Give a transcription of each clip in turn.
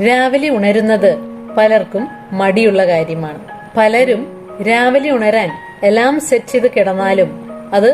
രാവിലെ ഉണരുന്നത് പലർക്കും മടിയുള്ള കാര്യമാണ്. പലരും രാവിലെ ഉണരാൻ അലാം സെറ്റ് ചെയ്ത് കിടന്നാലും അത്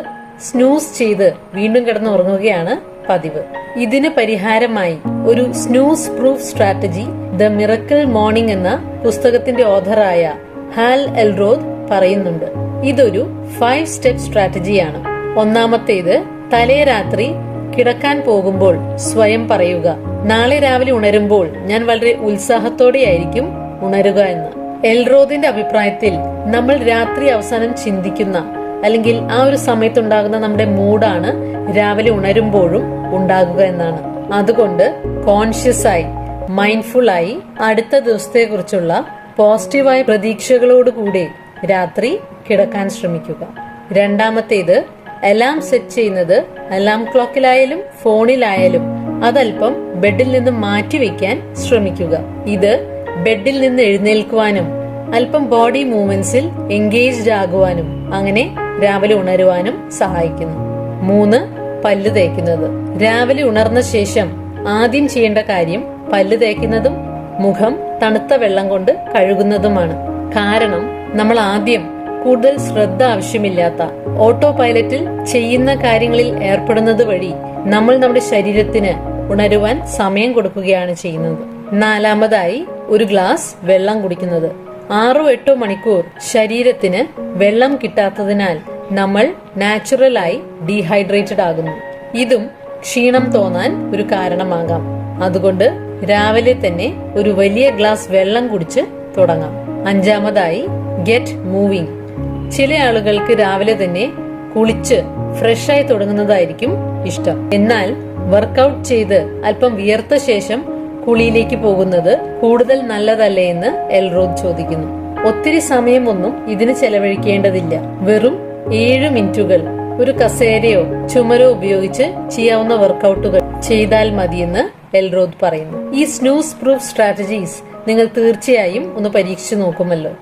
സ്നൂസ് ചെയ്ത് വീണ്ടും കിടന്നുറങ്ങുകയാണ് പതിവ്. ഇതിന് പരിഹാരമായി ഒരു snooze proof strategy the miracle morning എന്ന പുസ്തകത്തിന്റെ ഓഥറായ ഹാൽ എൽറോദ് പറയുന്നുണ്ട്. ഇതൊരു 5 സ്റ്റെപ്പ് സ്ട്രാറ്റജിയാണ്. ഒന്നാമത്തേത്, തലേ രാത്രി കിടക്കാൻ പോകുമ്പോൾ സ്വയം പറയുക, നാളെ രാവിലെ ഉണരുമ്പോൾ ഞാൻ വളരെ ഉത്സാഹത്തോടെയായിരിക്കും ഉണരുക എന്ന്. എൽറോദിന്റെ അഭിപ്രായത്തിൽ നമ്മൾ രാത്രി അവസാനം ചിന്തിക്കുന്ന അല്ലെങ്കിൽ ആ ഒരു സമയത്തുണ്ടാകുന്ന നമ്മുടെ മൂഡാണ് രാവിലെ ഉണരുമ്പോഴും ഉണ്ടാകുക എന്നാണ്. അതുകൊണ്ട് കോൺഷ്യസ് ആയി, മൈൻഡ്ഫുൾ ആയി അടുത്ത ദിവസത്തെ കുറിച്ചുള്ള പോസിറ്റീവായ പ്രതീക്ഷകളോടുകൂടി രാത്രി കിടക്കാൻ ശ്രമിക്കുക. രണ്ടാമത്തേത്, അലാം സെറ്റ് ചെയ്യുന്നത് അലാം ക്ലോക്കിലായാലും ഫോണിലായാലും അതല്പം ബെഡിൽ നിന്ന് മാറ്റിവെക്കാൻ ശ്രമിക്കുക. ഇത് ബെഡിൽ നിന്ന് എഴുന്നേൽക്കുവാനും അല്പം ബോഡി മൂവ്മെന്റ്സിൽ എൻഗേജ്ഡ് ആകുവാനും അങ്ങനെ രാവിലെ ഉണരുവാനും സഹായിക്കുന്നു. 3, പല്ല് തേക്കുന്നത്. രാവിലെ ഉണർന്ന ശേഷം ആദ്യം ചെയ്യേണ്ട കാര്യം പല്ല് തേക്കുന്നതും മുഖം തണുത്ത വെള്ളം കൊണ്ട് കഴുകുന്നതുമാണ്. കാരണം നമ്മൾ ആദ്യം കൂടുതൽ ശ്രദ്ധ ആവശ്യമില്ലാത്ത ഓട്ടോ പൈലറ്റിൽ ചെയ്യുന്ന കാര്യങ്ങളിൽ ഏർപ്പെടുന്നത് വഴി നമ്മൾ നമ്മുടെ ശരീരത്തിന് ഉണരുവാൻ സമയം കൊടുക്കുകയാണ് ചെയ്യുന്നത്. 4, ഒരു ഗ്ലാസ് വെള്ളം കുടിക്കുന്നത്. 6-8 മണിക്കൂർ ശരീരത്തിന് വെള്ളം കിട്ടാത്തതിനാൽ നമ്മൾ നാച്ചുറലായി ഡീഹൈഡ്രേറ്റഡ് ആകുന്നു. ഇതും ക്ഷീണം തോന്നാൻ ഒരു കാരണമാകാം. അതുകൊണ്ട് രാവിലെ തന്നെ ഒരു വലിയ ഗ്ലാസ് വെള്ളം കുടിച്ച് തുടങ്ങാം. 5, ഗെറ്റ് മൂവിംഗ്. ചില ആളുകൾക്ക് രാവിലെ തന്നെ കുളിച്ച് ഫ്രഷായി തുടങ്ങുന്നതായിരിക്കും ഇഷ്ടം. എന്നാൽ വർക്കൗട്ട് ചെയ്ത് അല്പം വിയർത്ത ശേഷം കുളിയിലേക്ക് പോകുന്നത് കൂടുതൽ നല്ലതല്ലേ എന്ന് എൽറോദ് ചോദിക്കുന്നു. ഒത്തിരി സമയമൊന്നും ഇതിന് ചെലവഴിക്കേണ്ടതില്ല. വെറും 7 മിനിറ്റുകൾ ഒരു കസേരയോ ചുമരോ ഉപയോഗിച്ച് ചെയ്യാവുന്ന വർക്കൗട്ടുകൾ ചെയ്താൽ മതിയെന്ന് എൽറോദ് പറയുന്നു. ഈ സ്നൂസ് പ്രൂഫ് സ്ട്രാറ്റജീസ് നിങ്ങൾ തീർച്ചയായും ഒന്ന് പരീക്ഷിച്ചു നോക്കുമല്ലോ.